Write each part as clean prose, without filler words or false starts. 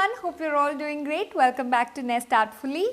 everyone, hope you're all doing great. Welcome back to Nest Artfully.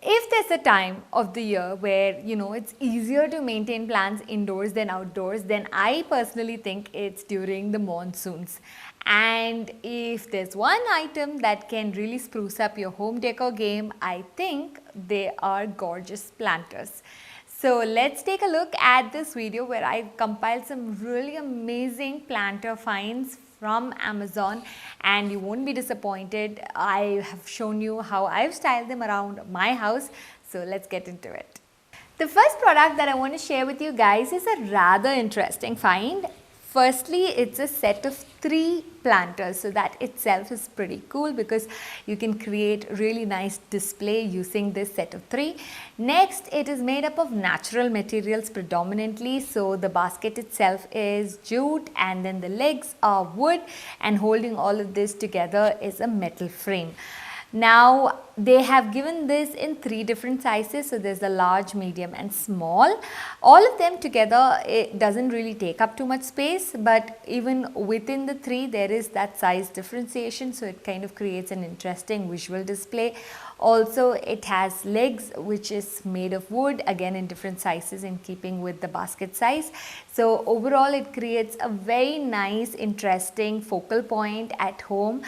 If there's a time of the year where it's easier to maintain plants indoors than outdoors, then I personally think it's during the monsoons. And if there's one item that can really spruce up your home decor game, I think they are gorgeous planters. So let's take a look at this video where I've compiled some really amazing planter finds from Amazon, and you won't be disappointed. I have shown you how I've styled them around my house. So let's get into it. The first product that I want to share with you guys is a rather interesting find. Firstly, it's a set of 3 planters, so that itself is pretty cool because you can create really nice display using this set of 3. Next, it is made up of natural materials predominantly, so the basket itself is jute and then the legs are wood, and holding all of this together is a metal frame. Now they have given this in 3 different sizes, so there's a large, medium and small. All of them together, it doesn't really take up too much space, but even within the 3 there is that size differentiation, so it kind of creates an interesting visual display. Also, it has legs which is made of wood, again in different sizes in keeping with the basket size. So overall it creates a very nice, interesting focal point at home,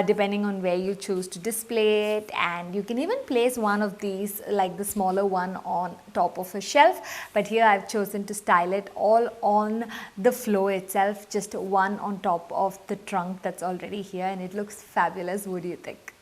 depending on where you choose to display it. And you can even place one of these, like the smaller one, on top of a shelf, but here I've chosen to style it all on the floor itself, just one on top of the trunk that's already here, and it looks fabulous. What do you think?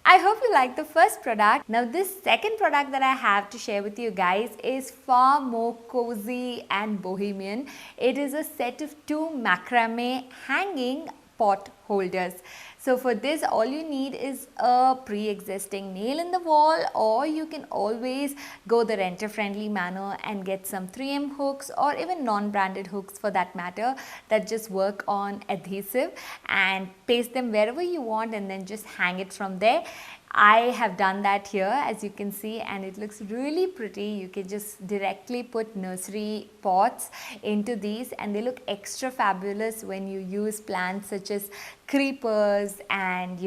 I hope you like the first product. Now this second product that I have to share with you guys is far more cozy and bohemian. It is a set of 2 macrame hanging pot holders. So for this, all you need is a pre-existing nail in the wall, or you can always go the renter-friendly manner and get some 3M hooks, or even non-branded hooks for that matter, that just work on adhesive, and paste them wherever you want and then just hang it from there. I have done that here, as you can see, and it looks really pretty. You can just directly put nursery pots into these, and they look extra fabulous when you use plants such as creepers, and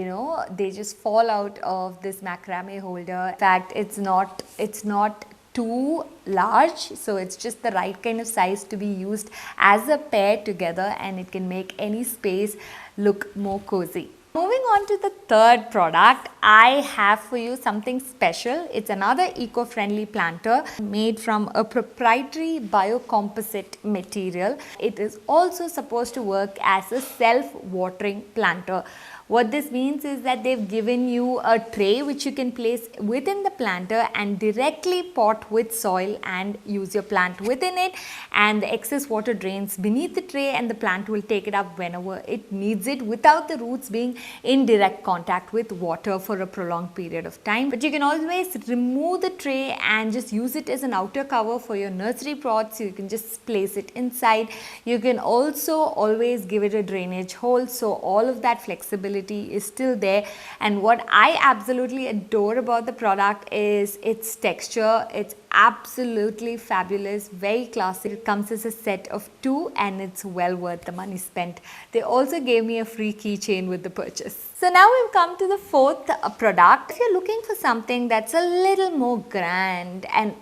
they just fall out of this macrame holder. In fact, it's not too large, so it's just the right kind of size to be used as a pair together, and it can make any space look more cozy. Moving on to the third product, I have for you something special. It's another eco-friendly planter made from a proprietary biocomposite material. It is also supposed to work as a self-watering planter. What this means is that they've given you a tray which you can place within the planter and directly pot with soil and use your plant within it, and the excess water drains beneath the tray and the plant will take it up whenever it needs it without the roots being in direct contact with water for a prolonged period of time. But you can always remove the tray and just use it as an outer cover for your nursery pots. So you can just place it inside. You can also always give it a drainage hole, so all of that flexibility is still there. And what I absolutely adore about the product is its texture. It's absolutely fabulous, very classic. It comes as a set of 2 and it's well worth the money spent. They also gave me a free keychain with the purchase. So now we've come to the fourth product. If you're looking for something that's a little more grand and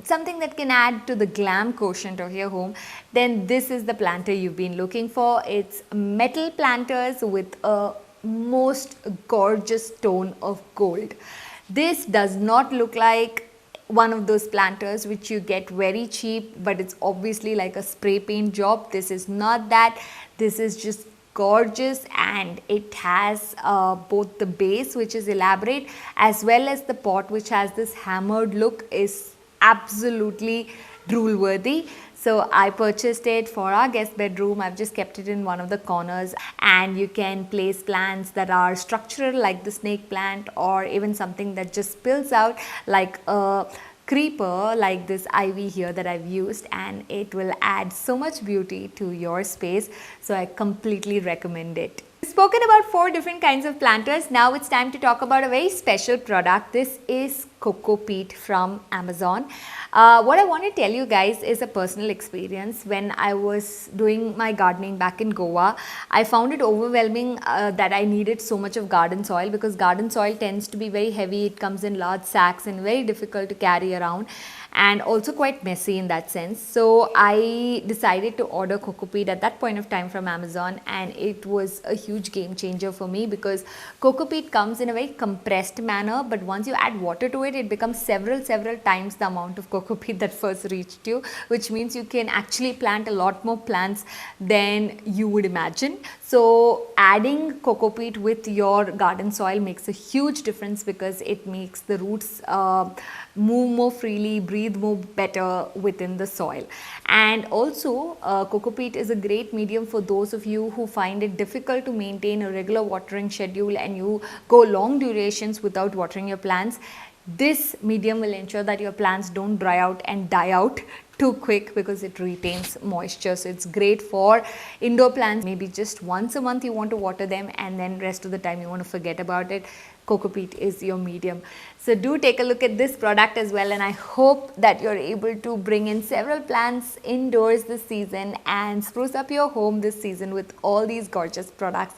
something that can add to the glam quotient of your home, then this is the planter you've been looking for. It's metal planters with a most gorgeous tone of gold. This does not look like one of those planters which you get very cheap, but it's obviously like a spray paint job. This is not that. This is just gorgeous, and it has both the base, which is elaborate, as well as the pot, which has this hammered look, is absolutely drool worthy. So I purchased it for our guest bedroom. I've just kept it in one of the corners, and you can place plants that are structural like the snake plant, or even something that just spills out like a creeper like this ivy here that I've used, and it will add so much beauty to your space. So I completely recommend it. We've spoken about 4 different kinds of planters. Now it's time to talk about a very special product. This is Coco peat from Amazon. What I want to tell you guys is a personal experience. When I was doing my gardening back in Goa, I found it overwhelming that I needed so much of garden soil, because garden soil tends to be very heavy. It comes in large sacks and very difficult to carry around, and also quite messy in that sense. So I decided to order Coco peat at that point of time from Amazon, and it was a huge game changer for me, because Coco peat comes in a very compressed manner, but once you add water to it, it becomes several times the amount of coco peat that first reached you, which means you can actually plant a lot more plants than you would imagine. So adding coco peat with your garden soil makes a huge difference, because it makes the roots move more freely, breathe more better within the soil. And also coco peat is a great medium for those of you who find it difficult to maintain a regular watering schedule and you go long durations without watering your plants. This medium will ensure that your plants don't dry out and die out too quick, because it retains moisture. So it's great for indoor plants. Maybe just once a month you want to water them, and then rest of the time you want to forget about it. Coco peat is your medium. So do take a look at this product as well, and I hope that you're able to bring in several plants indoors this season and spruce up your home this season with all these gorgeous products.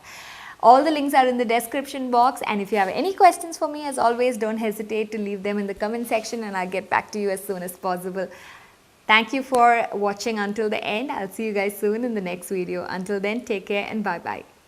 All the links are in the description box, and if you have any questions for me, as always, don't hesitate to leave them in the comment section and I'll get back to you as soon as possible. Thank you for watching until the end. I'll see you guys soon in the next video. Until then, take care and bye-bye.